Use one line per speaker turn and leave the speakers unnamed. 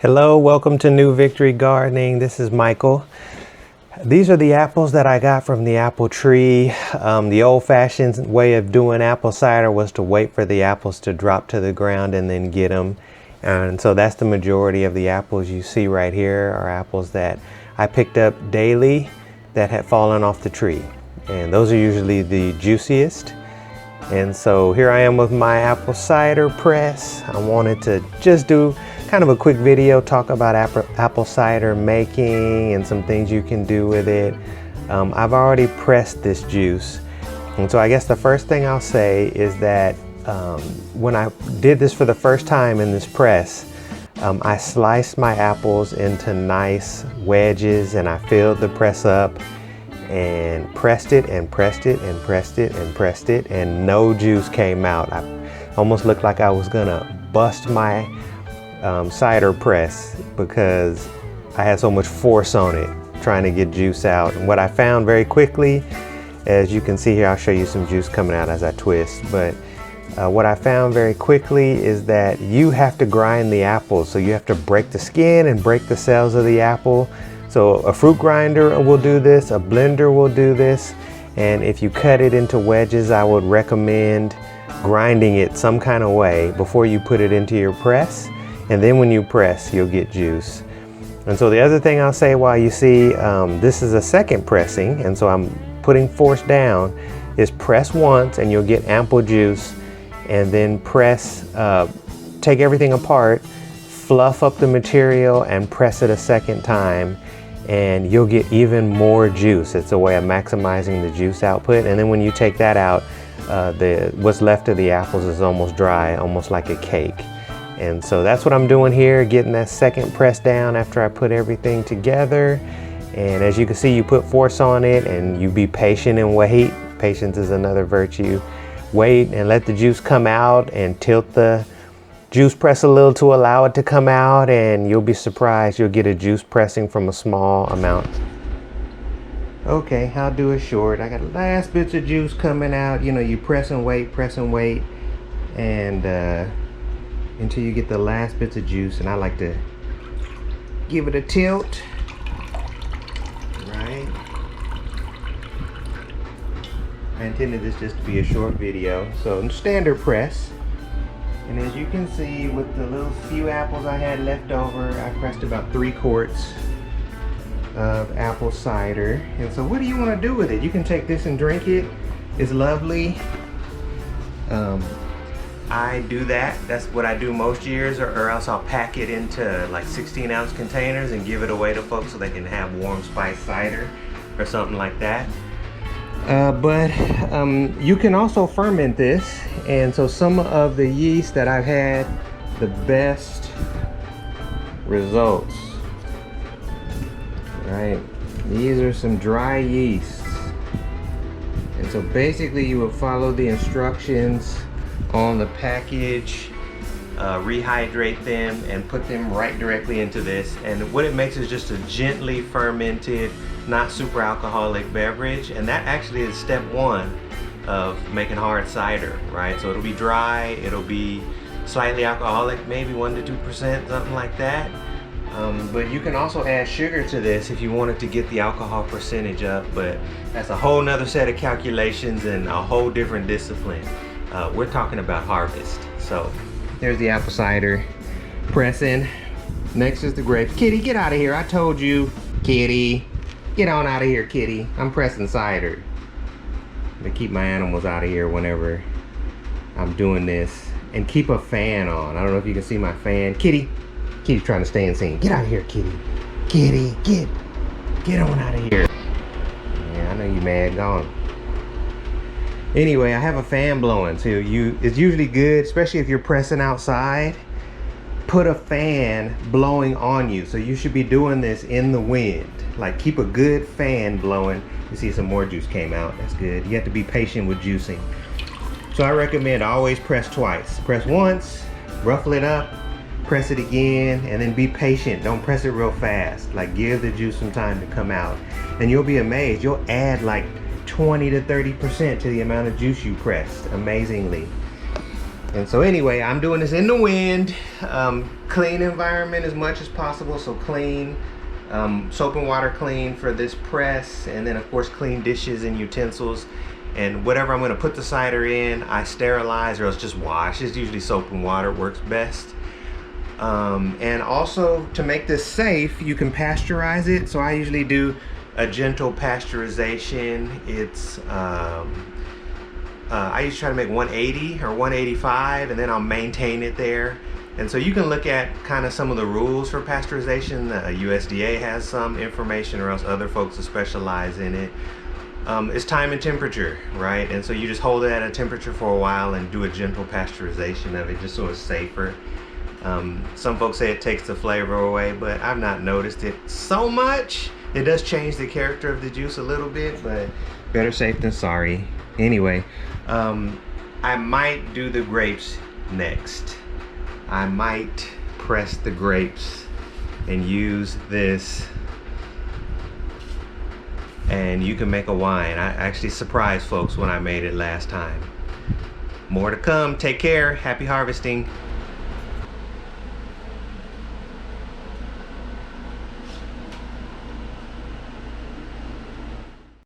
Hello, welcome to New Victory Gardening. This is Michael. These are the apples that I got from the apple tree. The old-fashioned way of doing apple cider was to wait for the apples to drop to the ground and then get them. And so that's the majority of the apples you see right here are apples that I picked up daily that had fallen off the tree. And those are usually the juiciest. And so here I am with my apple cider press. I wanted to just do kind of a quick video, talk about apple cider making and some things you can do with it. I've already pressed this juice. And so I guess the first thing I'll say is that when I did this for the first time in this press, I sliced my apples into nice wedges and I filled the press up and pressed it and pressed it and pressed it and pressed it, and no juice came out. I almost looked like I was gonna bust my cider press because I had so much force on it trying to get juice out. And what I found very quickly, as you can see here, I'll show you some juice coming out as I twist, but what I found very quickly is that you have to grind the apples. So you have to break the skin and break the cells of the apple. So a fruit grinder will do this, a blender will do this, and if you cut it into wedges, I would recommend grinding it some kind of way before you put it into your press. And then when you press, you'll get juice. And so the other thing I'll say while you see, this is a second pressing, and so I'm putting force down, is press once and you'll get ample juice, and then press, take everything apart, fluff up the material and press it a second time, and you'll get even more juice. It's a way of maximizing the juice output. And then when you take that out, what's left of the apples is almost dry, almost like a cake. And so that's what I'm doing here, getting that second press down after I put everything together. And as you can see, you put force on it and you be patient and wait. Patience is another virtue. Wait and let the juice come out and tilt the juice press a little to allow it to come out, and you'll be surprised. You'll get a juice pressing from a small amount. Okay, I'll do it short. I got last bits of juice coming out. You know, you press and wait, and until you get the last bits of juice. And I like to give it a tilt, right? I intended this just to be a short video. So standard press. And as you can see, with the little few apples I had left over, I pressed about 3 quarts of apple cider. And so what do you want to do with it? You can take this and drink it. It's lovely. I do that. That's what I do most years, or else I'll pack it into like 16-ounce containers and give it away to folks so they can have warm spice cider or something like that. But you can also ferment this, and so some of the yeast that I've had the best results, right? These are some dry yeasts, and so basically you will follow the instructions on the package, rehydrate them and put them right directly into this, and what it makes is just a gently fermented, not super alcoholic beverage. And that actually is step 1 of making hard cider, right? So it'll be dry, it'll be slightly alcoholic, maybe 1 to 2%, something like that. But you can also add sugar to this if you wanted to get the alcohol percentage up, but that's a whole nother set of calculations and a whole different discipline. We're talking about harvest. So there's the apple cider pressing. Next is the grapes. Kitty, get out of here. I told you. Kitty, get on out of here, kitty. I'm pressing cider. To keep my animals out of here whenever I'm doing this. And keep a fan on. I don't know if you can see my fan. Kitty. Kitty's trying to stay in scene. Get out of here, kitty. Kitty, get on out of here. Yeah, I know you mad. Gone. Anyway, I have a fan blowing, so it's usually good, especially if you're pressing outside. Put a fan blowing on you. So you should be doing this in the wind. Like, keep a good fan blowing. You see some more juice came out. That's good. You have to be patient with juicing. So I recommend always press twice. Press once, ruffle it up, press it again, and then be patient. Don't press it real fast. Like, give the juice some time to come out. And you'll be amazed. You'll add like 20 to 30% to the amount of juice you pressed, amazingly. And so anyway, I'm doing this in the wind, clean environment as much as possible. So clean, soap and water clean for this press, and then of course clean dishes and utensils. And whatever I'm going to put the cider in, I sterilize or else just wash. It's usually soap and water works best. And also, to make this safe, you can pasteurize it. So I usually do a gentle pasteurization. It's I usually try to make 180 or 185, and then I'll maintain it there. And so you can look at kind of some of the rules for pasteurization. USDA has some information, or else other folks that specialize in it. It's time and temperature, right? And so you just hold it at a temperature for a while and do a gentle pasteurization of it, just so it's safer. Some folks say it takes the flavor away, but I've not noticed it so much. It does change the character of the juice a little bit, but better safe than sorry. Anyway, I might do the grapes next. I might press the grapes and use this, and you can make a wine. I actually surprised folks when I made it last time. More to come. Take care. Happy harvesting.